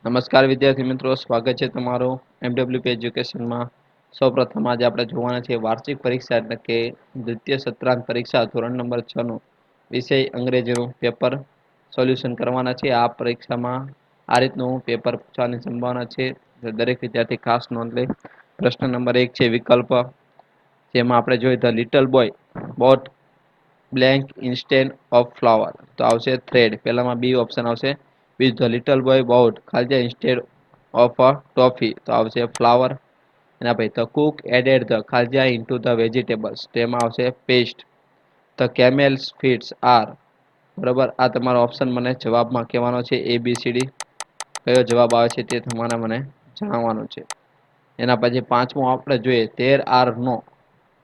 નમસ્કાર વિદ્યાર્થી મિત્રો, સ્વાગત છે તમારું એમડબ્લ્યુપી એજ્યુકેશનમાં. સૌપ્રથમ આજે આપણે જોવાના છે વાર્ષિક પરીક્ષા એટલે કે દ્વિતીય સત્રાંત પરીક્ષા ધોરણ નંબર 6 નું વિષય અંગ્રેજીનું પેપર સોલ્યુશન કરવાના છે. આ પરીક્ષામાં આ રીતનું પેપર પૂછવાની સંભાવના છે. દરેક વિદ્યાર્થી ખાસ નોંધ લે. પ્રશ્ન નંબર 1 છે વિકલ્પ, જેમાં આપણે જોઈએ the little boy boat blank instead of flower, તો આવશે થ્રેડ. પહેલામાં બી ઓપ્શન આવશે. બીજું ધ લિટલ બોય બોટ ખાલી ઇન્સ્ટેડ ઓફ અ ટોફી, તો આવશે ફ્લાવર. એના પછી ધ કુક એડેડ ધ ખાલી ઇન્ટુ ધ વેજીટેબલ્સ, તેમાં આવશે પેસ્ટ. ધ કેમેલ્સ ફીટ્સ આર, બરોબર. આ તમારો ઓપ્શન મને જવાબમાં કહેવાનો છે ABCD. કયો જવાબ આવે છે તે તમારે મને જણાવવાનું છે. એના પછી પાંચમું આપણે જોઈએ there are no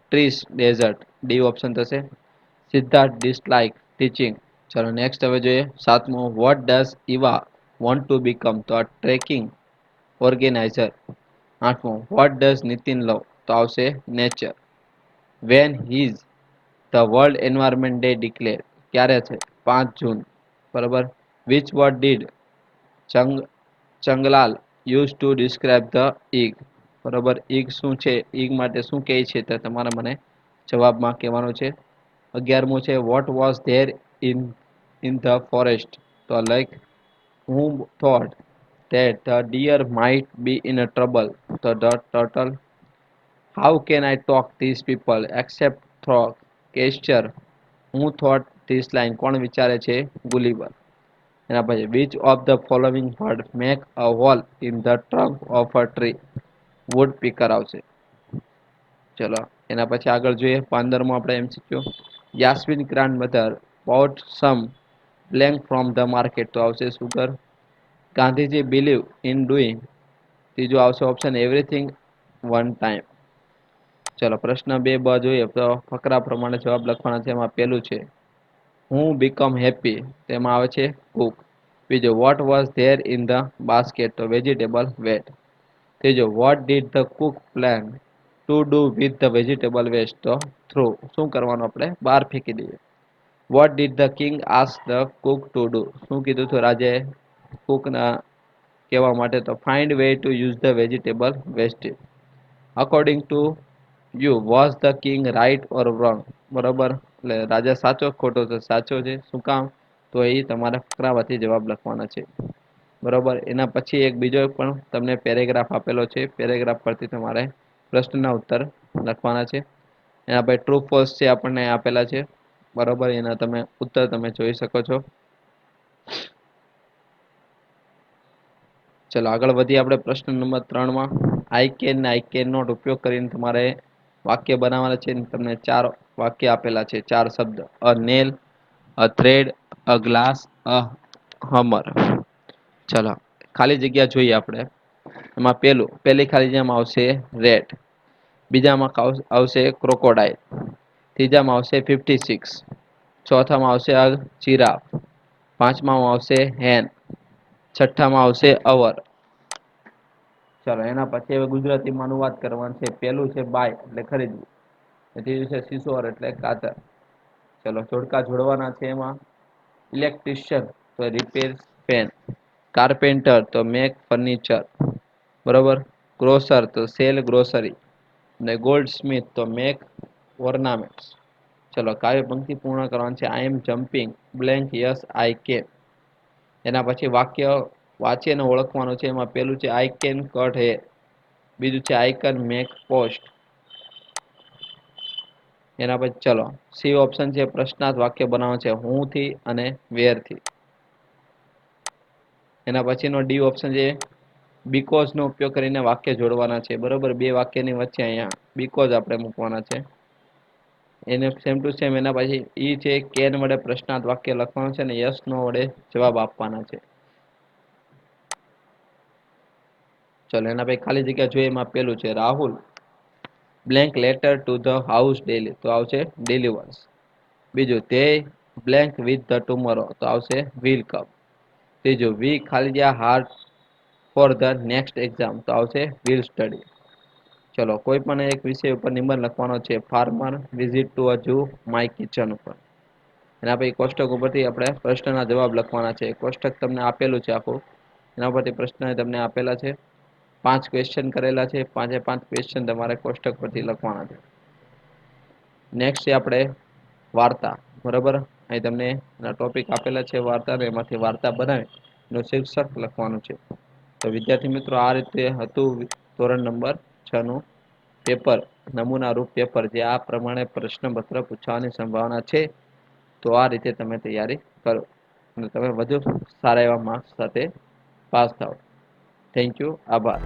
trees desert, D option થશે. Siddharth dislike teaching. ચલો નેક્સ્ટ હવે જોઈએ સાતમું what does Eva want to become, તો આ ટ્રેકિંગ ઓર્ગેનાઇઝર. આઠમું વોટ ડઝ નીતિન લવ, તો આવશે nature. When is the world environment day declare, ક્યારે છે? 5 જૂન, બરોબર. Which word did Chang Changlal use to describe the egg, બરોબર. ઈગ શું છે, ઈગ માટે શું કહે છે તે તમારે મને જવાબમાં કહેવાનું છે. 11મું છે vote was there in in the forest, તો like whom thought that the deer might be in a trouble, the turtle. How can I talk these people except through gesture? Who thought this line, કોણ વિચારે છે? Gulliver. એના પછી which of the following bird make a hole in the trunk of a tree? wood picker આવશે. ચલો એના પછી આગળ જોઈએ 15મો આપણે MCQ. Yasmin grand mother bought some blank from the market, તો આવશે sugar. Gandhiji believe in doing, ત્રીજો આવશે ઓપ્શન એવરીથિંગ વન ટાઈમ. ચલો પ્રશ્ન 2 જોઈએ તો ફકરા પ્રમાણે જવાબ લખવાના છે. એમાં પહેલું છે હું બીકમ હેપી, તેમાં આવે છે કુક. બીજો what was there in the basket, તો વેજીટેબલ વેટ. ત્રીજો what did the cook plan to do with the vegetable waste, તો થ્રો, શું કરવાનું આપણે બહાર ફેંકી દઈએ. What did the king ask the cook to do, શું કીધું હતું રાજે કુકના કહેવા માટે, તો find way to use the vegetable wastage. According to you was the king right or wrong, બરોબર. એટલે રાજા સાચો ખોટો, તો સાચો છે. શું કામ? તો એ તમારે ફકરામાંથી જવાબ લખવાના છે, બરોબર. એના પછી એક બીજો પણ તમને પેરેગ્રાફ આપેલો છે. પેરેગ્રાફ પરથી તમારે પ્રશ્નના ઉત્તર લખવાના છે. એના પછી ટ્રુ ફોલ્સ છે આપણને આપેલા છે, બરોબર. એના તમે ઉત્તર તમે જોઈ શકો છો. ચલો આગળ વધીએ આપણે પ્રશ્ન નંબર 3માં. આઈ કેન ને આઈ કેન નોટ ઉપયોગ કરીને તમારે વાક્ય બનાવવાના છે. તમને 4 વાક્ય આપેલા છે, 4 શબ્દ. A nail, a thread, a glass, a hammer. ચલો ખાલી જગ્યા જોઈએ આપણે. એમાં પહેલી ખાલી જગ્યામાં આવશે રેટ. બીજામાં આવશે ક્રોકોડાઇલ. ત્રીજામાં આવશે 56. ચોથામાં આવશે જીરાફ. પાંચમામાં આવશે હેન. છઠ્ઠામાં આવશે અવર. ચલો એના પછી હવે ગુજરાતીમાં અનુવાદ કરવાનું છે. પહેલું છે બાય એટલે ખરીદવું. ત્રીજું છે સિસોર એટલે કાતર. ચલો જોડકા જોડવાના છે. એમાં ઇલેક્ટ્રિશિયન તો રિપેર ફેન. કાર્પેન્ટર તો મેક ફર્નિચર, બરોબર. ગ્રોસર તો સેલ ગ્રોસરી. ને ગોલ્ડ સ્મિથ તો મેક ઓર્નામેન્ટ્સ. ચલો કાવ્ય પંક્તિ પૂર્ણ કરવાની છે. I am jumping blank yes I can. એના પછી વાક્ય વાંચી અને ઓળખવાનું છે. એમાં પહેલું છે આઈ કેન કટ હેર. બીજું છે આઈ કેન મેક પોસ્ટ. એના પછી ચલો સી ઓપ્શન છે પ્રશ્નાર્થ વાક્ય બનાવવાનું છે હું થી અને વેર થી. એના પછીનો ડી ઓપ્શન છે બીકોઝ નો ઉપયોગ કરીને વાક્ય જોડવાના છે, બરોબર. બે વાક્યની વચ્ચે અહીંયા બીકોઝ આપણે મૂકવાના છે. એને સેમ ટુ સેમ એના પછી ઈ છે કેન વડે પ્રશ્નાર્થ વાક્ય લખવાનું છે અને યસ નો વડે જવાબ આપવાના છે. ચલો એના પછી ખાલી જગ્યા જોઈએ. એમાં પેલું છે Rahul blank letter to the house daily, તો આવશે ડિલિવર્સ. બીજું તે બ્લેન્ક વિથ ધ ટુમોરો, તો આવશે વિલ કમ. ત્રીજું વી ખાલી જગ્યા heart for the next exam, તો આવશે વિલ સ્ટડી. ચલો કોઈ પણ એક વિષય ઉપર નિબંધ લખવાનો છે. Farmer visit to a zoo my kitchen ઉપર. એના પછી કોષ્ટક ઉપરથી આપણે પ્રશ્નના જવાબ લખવાના છે. કોષ્ટક તમને આપેલું છે આખું. એના પરથી પ્રશ્ન તમને આપેલા છે. 5 ક્વેશ્ચન કરેલા છે. 5 ક્વેશ્ચન તમારે કોષ્ટક પરથી લખવાના છે. નેક્સ્ટ છે આપણે વાર્તા. બરાબર, અહીં તમને ટોપિક આપેલા છે વાર્તા, એમાંથી વાર્તા બનાવી એનું શીર્ષક લખવાનું છે. તો વિદ્યાર્થી મિત્રો, આ રીતે હતું ધોરણ નંબર 6 નું પેપર, નમૂના રૂપ પેપર, જે આ પ્રમાણે પ્રશ્નપત્ર પૂછવાની સંભાવના છે. તો આ રીતે તમે તૈયારી કરો અને તમે વધુ સારા એવા માર્ક્સ સાથે પાસ થાઓ. Thank you. આભાર.